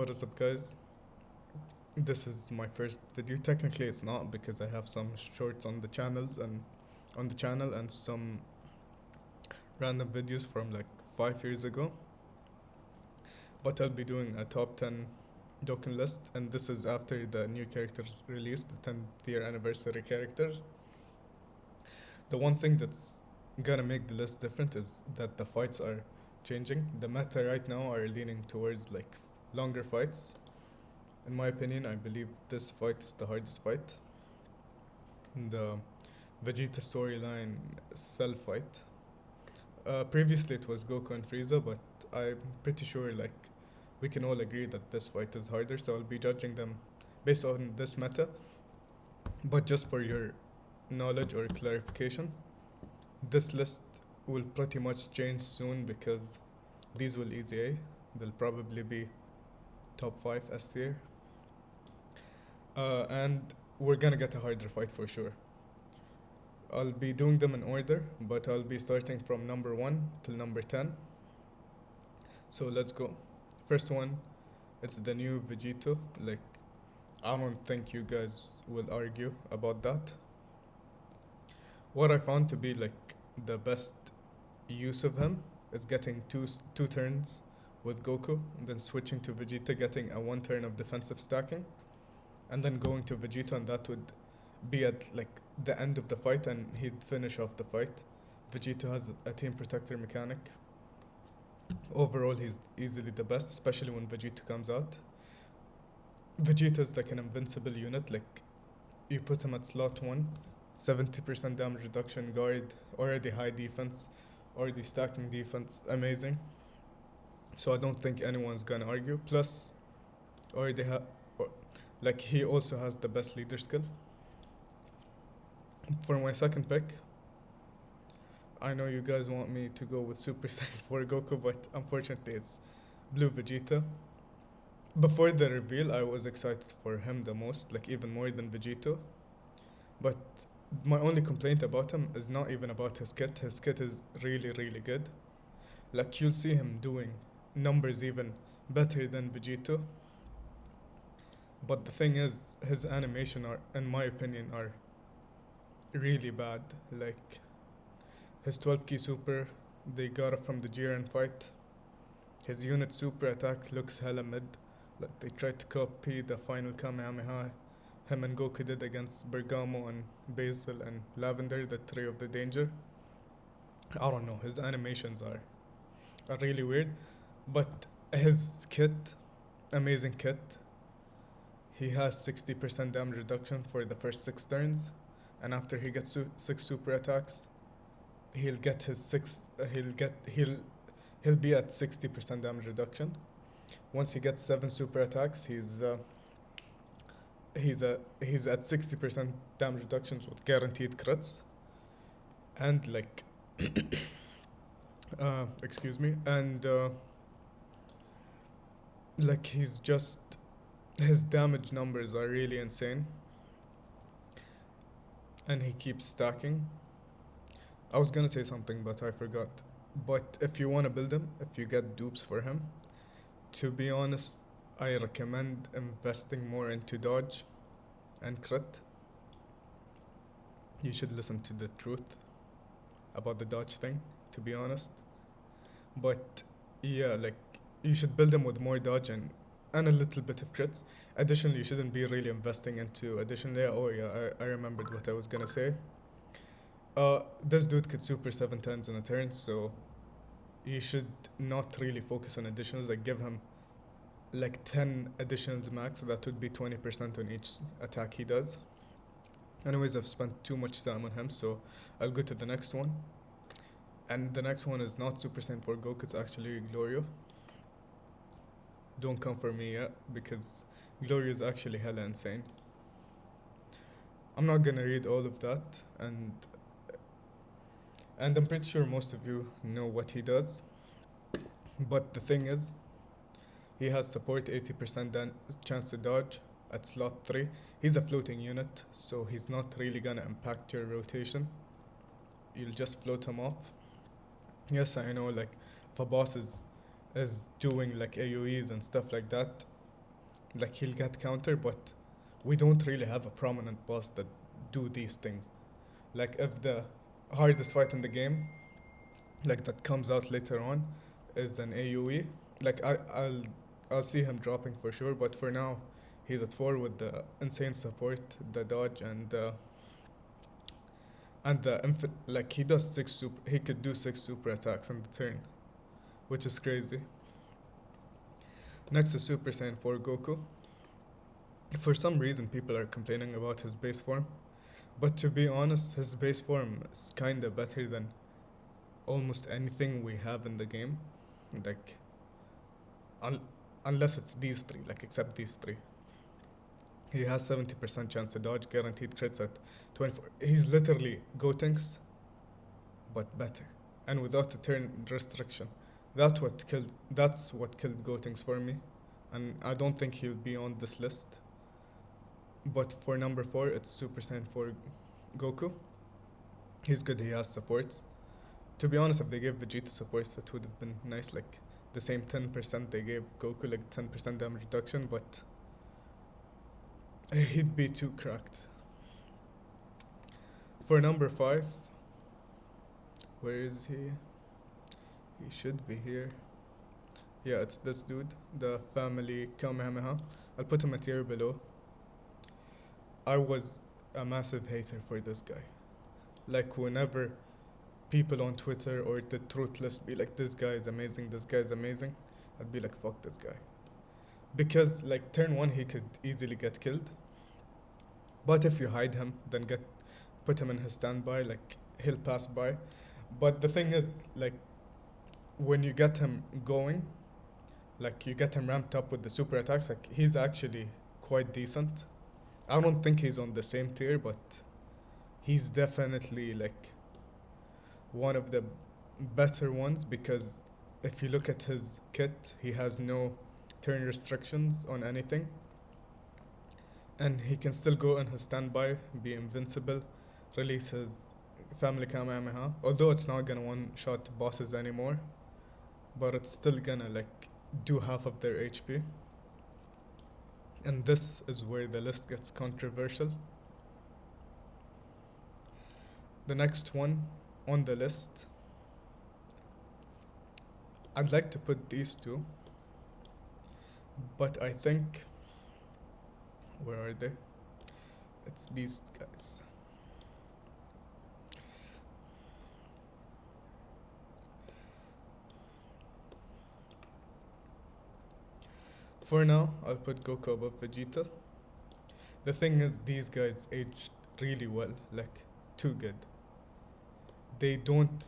What is up, guys? This is my first video. Technically, it's not because I have some shorts on the channel and some random videos from like 5 years ago. But I'll be doing a top 10 Dokkan list, and this is after the new characters released, the 10th year anniversary characters. The one thing that's gonna make the list different is that the fights are changing. The meta right now are leaning towards like longer fights. In my opinion, I believe this fight is the hardest fight. The Vegeta storyline Cell fight. Previously it was Goku and Frieza, but I'm pretty sure like we can all agree that this fight is harder, so I'll be judging them based on this meta. But just for your knowledge or clarification, this list will pretty much change soon because these will easy A. They'll probably be top 5 S tier. And we're gonna get a harder fight for sure. I'll be doing them in order, but I'll be starting from number 1 till number 10. So let's go. First one, it's the new Vegito. Like, I don't think you guys will argue about that. What I found to be like the best use of him is getting two turns with Goku, then switching to Vegeta, getting a 1 turn of defensive stacking, and then going to Vegeta, and that would be at like the end of the fight, and he'd finish off the fight. Vegeta has a team protector mechanic. Overall, he's easily the best, especially when Vegeta comes out. Vegeta is like an invincible unit. Like you put him at slot 1, 70% damage reduction, guard, already high defense, already stacking defense, amazing. So I don't think anyone's gonna argue. Plus, already like he also has the best leader skill. For my second pick, I know you guys want me to go with Super Saiyan 4 Goku, but unfortunately it's Blue Vegeta. Before the reveal, I was excited for him the most, like even more than Vegito. But my only complaint about him is not even about his kit. His kit is really, really good. Like you'll see him doing numbers even better than Vegito. But the thing is, his animation are, in my opinion, are really bad. Like his 12 key super, they got it from the Jiren fight. His unit super attack looks hella mid. Like they tried to copy the final Kamehameha him and Goku did against Bergamo and Basil and Lavender, the three of the danger. I don't know, his animations are really weird. But his kit, amazing kit. He has 60% damage reduction for the first 6 turns, and after he gets 6 super attacks, he'll get his six. He'll be at 60% damage reduction. Once he gets 7 super attacks, he's at 60% damage reductions with guaranteed crits, and like excuse me, and like his damage numbers are really insane, and he keeps stacking. I was gonna say something, but I forgot. But if you wanna build him, if you get dupes for him, to be honest, I recommend investing more into dodge and crit. You should listen to the truth about the dodge thing, to be honest. But yeah, like you should build him with more dodge and a little bit of crits. Additionally, you shouldn't be really investing into additionally. Oh yeah, I remembered what I was gonna say. This dude could super 7 times in a turn, so you should not really focus on additionals. Like give him like 10 additionals max. That would be 20% on each attack he does. Anyways, I've spent too much time on him, so I'll go to the next one. And the next one is not Super Saiyan 4 Goku, it's actually Glorio. Don't come for me yet, because Glorio is actually hella insane. I'm not gonna read all of that, and I'm pretty sure most of you know what he does. But the thing is, he has support 80% chance to dodge at slot 3. He's a floating unit, so he's not really gonna impact your rotation. You'll just float him off. Yes, I know, like if a boss is doing like AoEs and stuff like that, Like he'll get counter, but we don't really have a prominent boss that do these things. Like if the hardest fight in the game, like that comes out later on, is an AOE. Like I'll see him dropping for sure, but for now, he's at 4 with the insane support, the dodge, and the like he does six super. He could do 6 super attacks in the turn, which is crazy. Next is Super Saiyan 4 Goku. For some reason, people are complaining about his base form, but to be honest, his base form is kinda better than almost anything we have in the game. Like, un- unless it's these three, like, except these three. He has 70% chance to dodge, guaranteed crits at 24. He's literally Gotenks, but better. And without a turn restriction. That's what killed Gotenks for me. And I don't think he'll be on this list. But for number 4, it's Super Saiyan 4 Goku. He's good, he has supports. To be honest, if they gave Vegeta support, that would have been nice. Like the same 10% they gave Goku, like 10% damage reduction, but he'd be too cracked. For number 5, where is he? He should be here. Yeah, it's this dude, the family Kamehameha. I'll put him a tier below. I was a massive hater for this guy. Like whenever people on Twitter or the truth list be like, this guy is amazing, this guy is amazing, I'd be like, fuck this guy. Because like turn 1 he could easily get killed. But if you hide him, then put him in his standby, like he'll pass by. But the thing is, like when you get him going, like you get him ramped up with the super attacks, like he's actually quite decent. I don't think he's on the same tier, but he's definitely like one of the better ones because if you look at his kit, he has no turn restrictions on anything. And he can still go in his standby, be invincible, release his family Kamehameha. Although it's not gonna one shot bosses anymore, but it's still gonna like do half of their HP. And this is where the list gets controversial. The next one on the list, I'd like to put these two, but I think, where are they? It's these guys. For now, I'll put Goku above Vegeta. The thing is, these guys aged really well, like too good. They don't,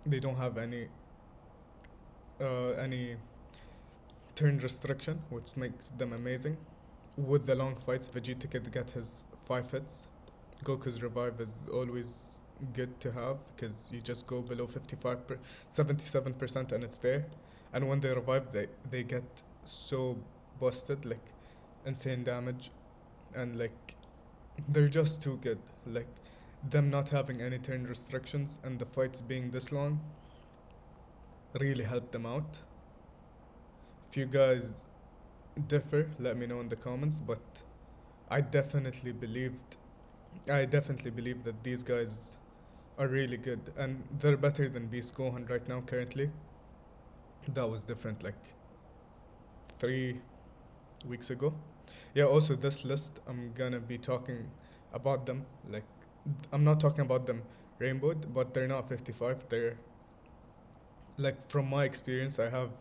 they don't have any turn restriction, which makes them amazing. With the long fights, Vegeta could get his 5 hits. Goku's revive is always good to have because you just go below 77% and it's there. And when they revive, they get so busted, like insane damage, and like they're just too good. Like them not having any turn restrictions and the fights being this long really helped them out. If you guys differ, let me know in the comments, but I definitely believed I definitely believe that these guys are really good and they're better than Beast Gohan right now currently. That was different like 3 weeks ago. Yeah, also this list I'm gonna be talking about them like I'm not talking about them rainbowed, but they're not 55. They're like from my experience I have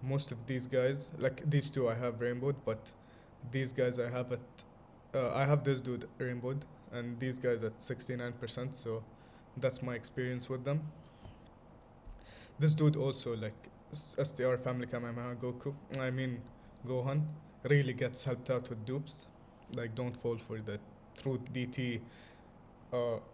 most of these guys, like these two I have rainbowed, but these guys I have this dude rainbowed and these guys at 69%, so that's my experience with them. This dude also like STR family Kamehameha Goku, I mean Gohan, really gets helped out with dupes. Like don't fall for the truth DT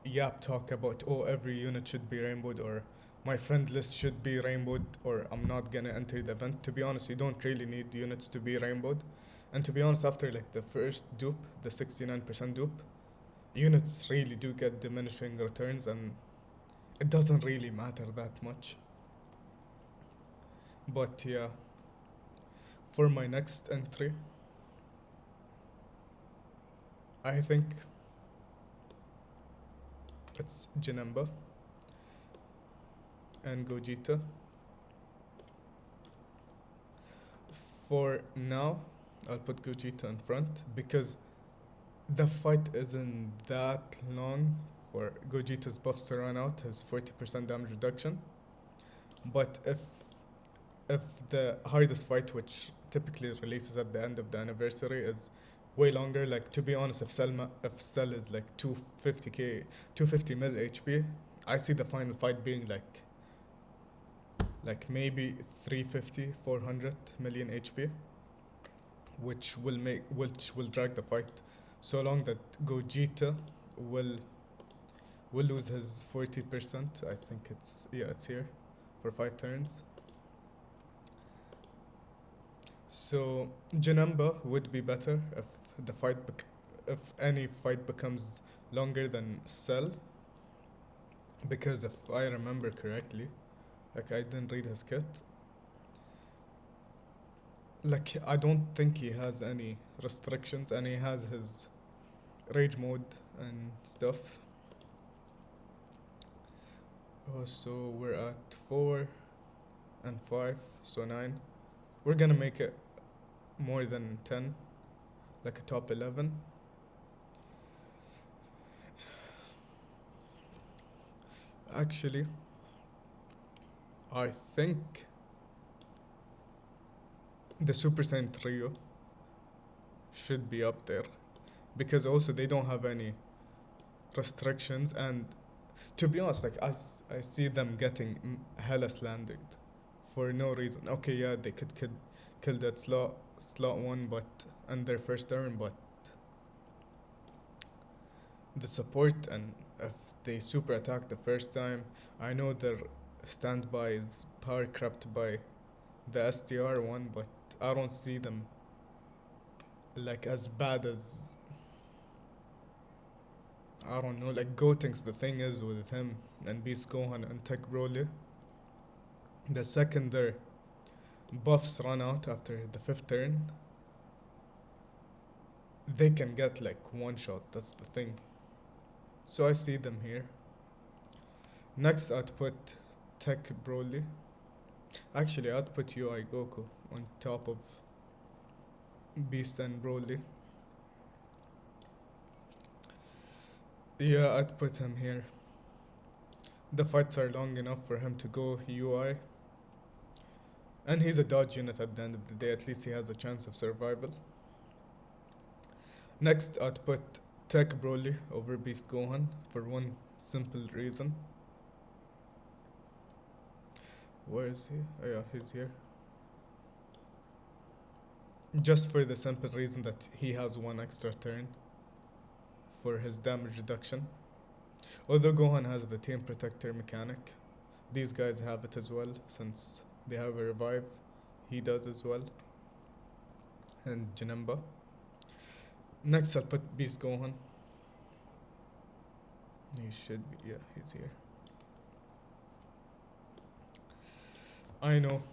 yap talk about every unit should be rainbowed or my friend list should be rainbowed or I'm not gonna enter the event. To be honest, you don't really need units to be rainbowed. And to be honest, after like the first dupe, the 69% dupe, units really do get diminishing returns and it doesn't really matter that much. But yeah, for my next entry, I think it's Janemba and Gogeta. For now, I'll put Gogeta in front because the fight isn't that long for Gogeta's buffs to run out, his 40% damage reduction. But if the hardest fight, which typically releases at the end of the anniversary, is way longer, like to be honest, if Cell is like 250k, 250 mil HP, I see the final fight being like maybe 350, 400 million HP, which will drag the fight so long that Gogeta will lose his 40%. I think it's here for 5 turns. So Janemba would be better if if any fight becomes longer than Cell, because if I remember correctly, like I didn't read his kit, like I don't think he has any restrictions, and he has his rage mode and stuff. Oh, so we're at 4 and 5, so 9. We're gonna make it more than 10, like a top 11. Actually, I think the Super Saiyan trio should be up there because also they don't have any restrictions, and to be honest, like I see them getting hella slandered for no reason. Okay, yeah, they could kill that slot one, but on their first turn, but the support, and if they super attack the first time, I know their standby is power crept by the STR one, but I don't see them like as bad as, I don't know, like Gotenks. The thing is with him and Beast Gohan and Tech Broly, the second their buffs run out after the 5th turn, they can get like one shot. That's the thing. So I see them here. Next, I'd put Tech Broly. Actually, I'd put UI Goku on top of Beast and Broly. Yeah, I'd put him here. The fights are long enough for him to go UI. And he's a dodge unit at the end of the day. At least he has a chance of survival. Next, I'd put Tech Broly over Beast Gohan for one simple reason. Where is he? Oh yeah, he's here. Just for the simple reason that he has one extra turn for his damage reduction. Although Gohan has the Team Protector mechanic, these guys have it as well since they have a revive. He does as well. And Janemba. Next, I'll put Beast Gohan. He should be, yeah, he's here. I know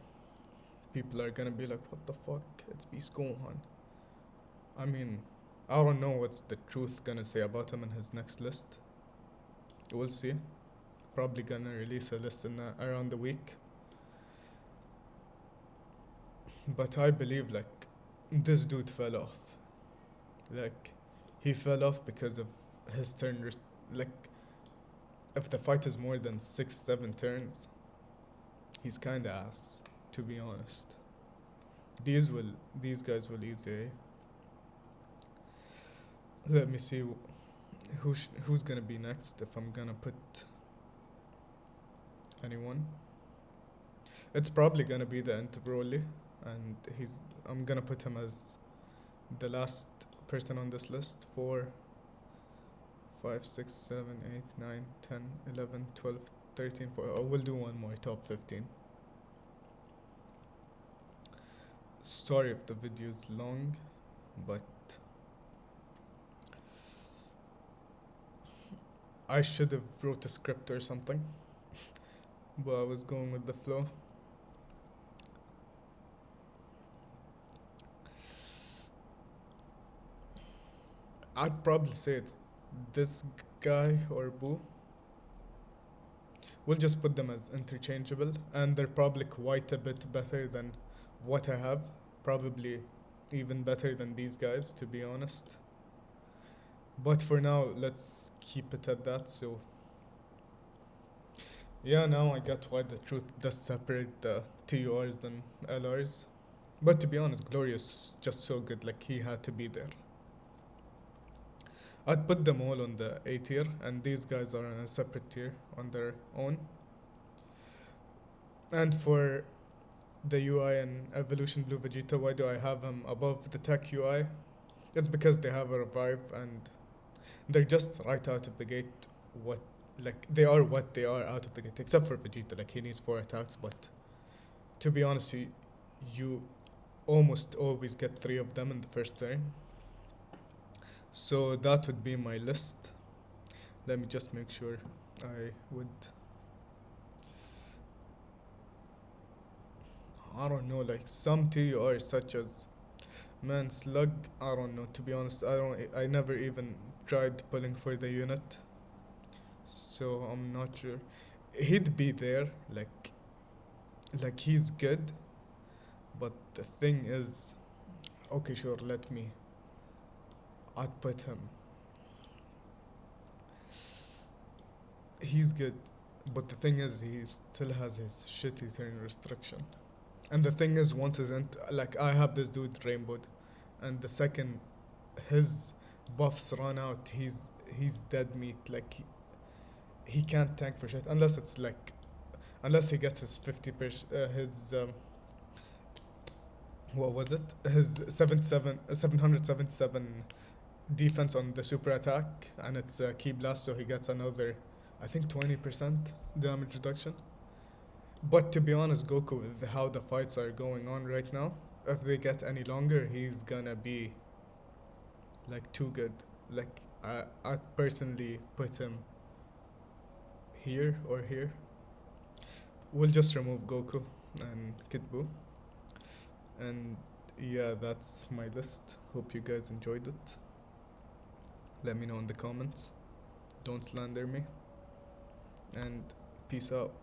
people are gonna be like, what the fuck? It's Beast Gohan. I mean, I don't know what's the truth gonna say about him in his next list. We'll see. Probably gonna release a list in around the week. But I believe like this dude fell off. Like he fell off because of his turn. Like if the fight is more than 6-7 turns, he's kinda ass. To be honest, these guys will easily. Let me see who's gonna be next if I'm gonna put anyone. It's probably gonna be the Ent Broly, and I'm gonna put him as the last person on this list. 4, 5, 6, 7, 8, 9, 10, 11, 12, 13, 14. Oh, we'll do one more, top 15. Sorry if the video is long, but I should have wrote a script or something, but I was going with the flow. I'd probably say it's this guy or Boo. We'll just put them as interchangeable, and they're probably quite a bit better than what I have. Probably even better than these guys, to be honest. But for now, let's keep it at that. So, yeah, now I got why the truth does separate the TURs and LRs. But to be honest, Glorious is just so good, like he had to be there. I'd put them all on the A tier, and these guys are on a separate tier on their own. And for the UI and Evolution Blue Vegeta, why do I have them above the Tech UI? It's because they have a revive and they're just right out of the gate. What like they are what they are out of the gate, except for Vegeta. Like he needs 4 attacks, but to be honest, you almost always get 3 of them in the first turn. So that would be my list. Let me just make sure I would. I don't know, like some TURs such as Man Slug. I don't know. To be honest, I don't. I never even tried pulling for the unit, so I'm not sure. He'd be there, like he's good, but the thing is, okay, sure, let me. I'd put him. He's good, but the thing is, he still has his shitty turn restriction. And the thing is, once isn't like I have this dude rainbowed, and the second his buffs run out, he's dead meat. Like he can't tank for shit unless it's like unless he gets his 50% his what was it his 777 defense on the super attack, and it's a key blast, so he gets another I think 20% damage reduction. But to be honest, Goku, with how the fights are going on right now, if they get any longer, he's gonna be like too good. Like I personally put him here or here. We'll just remove Goku and Kid Buu. And yeah, that's my list. Hope you guys enjoyed it. Let me know in the comments. Don't slander me. And peace out.